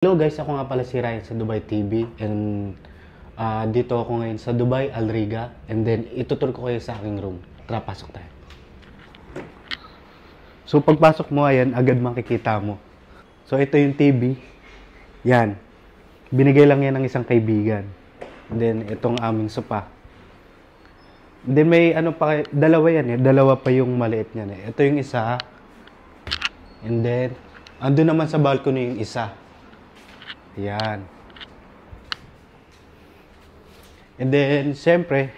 Hello guys, ako nga pala si Ryan sa Dubai TV and dito ako ngayon sa Dubai, Al Riga, and then itutur ko kayo sa aking room. Tara, pasok tayo. So pagpasok mo, ayan, agad makikita mo. So ito yung TV. Yan. Binigay lang yan ng isang kaibigan. And then itong aming sopa. And then may ano pa, dalawa yan eh. Dalawa pa yung maliit niyan eh. Ito yung isa. And then ando naman sa balcony yung isa. Yan. And then, siyempre,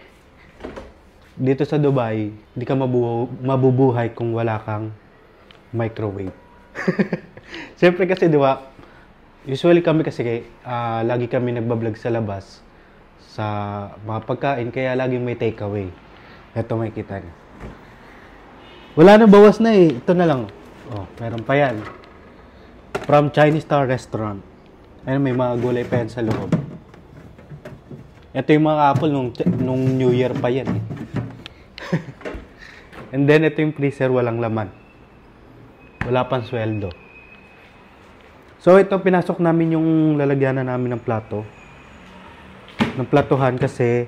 dito sa Dubai, hindi ka mabubuhay kung wala kang microwave. Siyempre kasi, di ba, usually kami kasi, lagi kami nagbablog sa labas sa mga pagkain, kaya laging may takeaway. Ito may kita niyo. Wala na, bawas na eh. Ito na lang. Oh, meron pa yan. From Chinese Star Restaurant. Ayun, may mga gulay pa yan sa loob. Ito yung mga apple nung New Year pa yan eh. And then, ito yung freezer, walang laman. Wala pang sweldo. So, ito, pinasok namin yung lalagyanan namin ng plato. Ng platuhan kasi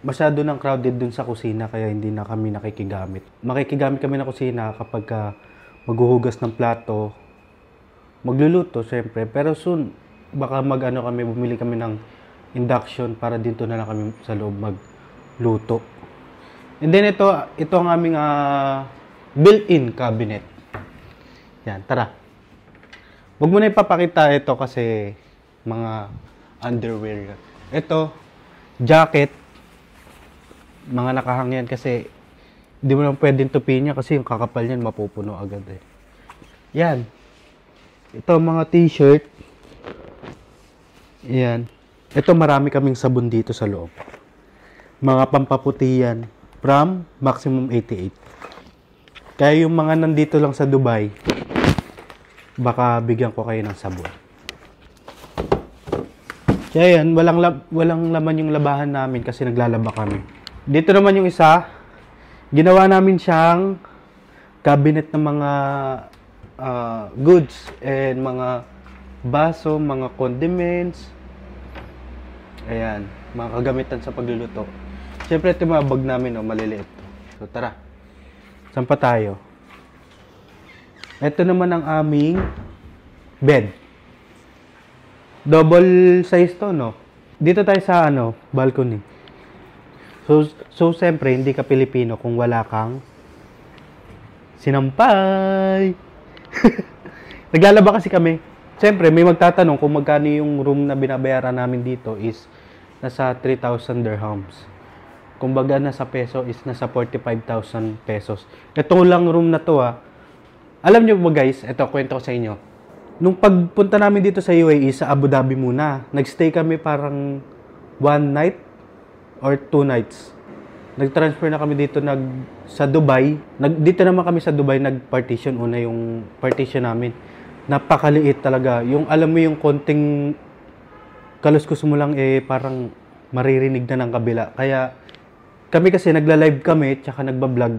masyado nang crowded dun sa kusina kaya hindi na kami nakikigamit. Makikigamit kami ng kusina kapag maghuhugas ng plato, magluluto, syempre. Pero soon, baka bumili kami ng induction para dito na lang kami sa loob magluto. And then ito ang aming built-in cabinet. Yan, tara. Huwag mo na ipapakita ito kasi mga underwear. Ito, jacket. Mga nakahangyan kasi hindi mo lang pwedeng tupin niya kasi yung kakapal niyan mapupuno agad eh. Yan. Ito mga t-shirt. Ayan. Ito marami kaming sabon dito sa loob. Mga pampaputi yan. From Maximum 88. Kaya yung mga nandito lang sa Dubai, baka bigyan ko kayo ng sabon. Kaya yan, walang laman yung labahan namin kasi naglalaba kami. Dito naman yung isa. Ginawa namin siyang cabinet ng mga goods and mga baso, mga condiments. Ayan, mga kagamitan sa pagluluto. Siyempre ito mga bag namin, no, maliliit. So tara, saan pa tayo? Ito naman ang aming bed. Double size to, no? Dito tayo sa balcony. So siyempre hindi ka Pilipino kung wala kang sinampay. Naglalaba kasi kami. Siyempre, may magtatanong kung magkano yung room na binabayaran namin dito is nasa 3,000 dirhams. Kumbaga, nasa peso is nasa 45,000 pesos. Ito lang room na to Alam nyo ba guys, ito, kwento ko sa inyo. Nung pagpunta namin dito sa UAE, sa Abu Dhabi muna, nagstay kami parang 1 night or 2 nights. Nag-transfer na kami dito sa Dubai. Dito naman kami sa Dubai nag-partition. Una yung partition namin. Napakaliit talaga. Yung alam mo yung konting kaluskus mo lang parang maririnig na ng kabila. Kaya kami kasi nagla-live kami tsaka nagba-vlog.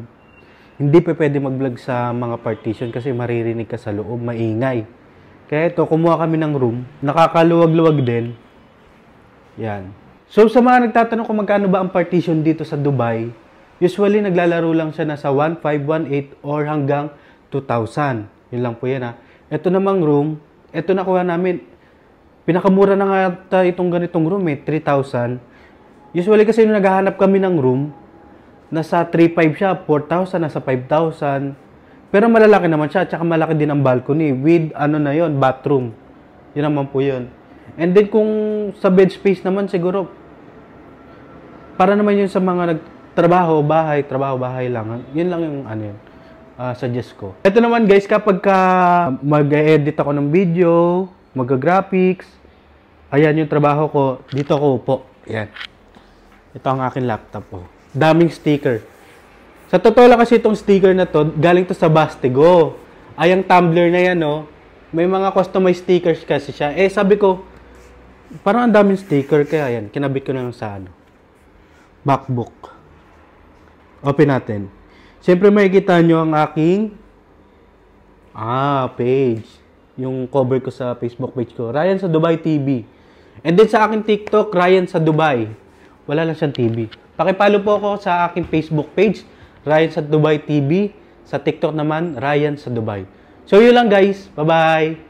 Hindi pa pwede mag-vlog sa mga partition kasi maririnig ka sa loob, maingay. Kaya ito, kumuha kami ng room. Nakakaluwag-luwag din. Yan. So, sa mga nagtatanong kung magkano ba ang partition dito sa Dubai, usually naglalaro lang siya nasa 1,500, 1,800 or hanggang 2,000. Yun lang po yan Ito namang room, ito nakuha namin. Pinakamura na nga itong ganitong room 3,000. Usually kasi nung naghahanap kami ng room, nasa 3,500 siya, 4,000, nasa 5,000. Pero malalaki naman siya, tsaka malaki din ang balcony with bathroom. Yun naman po yun. And then kung sa bed space naman siguro para naman yun sa mga nagtrabaho, bahay lang. Yun lang yung suggest ko. Ito naman guys, kapag mag-edit ako ng video, mag-graphics, ayan yung trabaho ko, dito ako upo. Ayan. Ito ang akin laptop Daming sticker. Sa totoo lang kasi itong sticker na to, galing to sa Bastigo. Ay, ang Tumblr na yan, may mga customized stickers kasi siya. Sabi ko, parang ang daming sticker, kaya yan, kinabit ko na lang sa MacBook. Open natin. Siyempre makikita nyo ang aking page. yung cover ko sa Facebook page ko. Ryan sa Dubai TV. And then sa akin TikTok, Ryan sa Dubai. Wala lang siyang TV. Pakipollow po ako sa aking Facebook page, Ryan sa Dubai TV. Sa TikTok naman, Ryan sa Dubai. So yun lang guys. Bye-bye!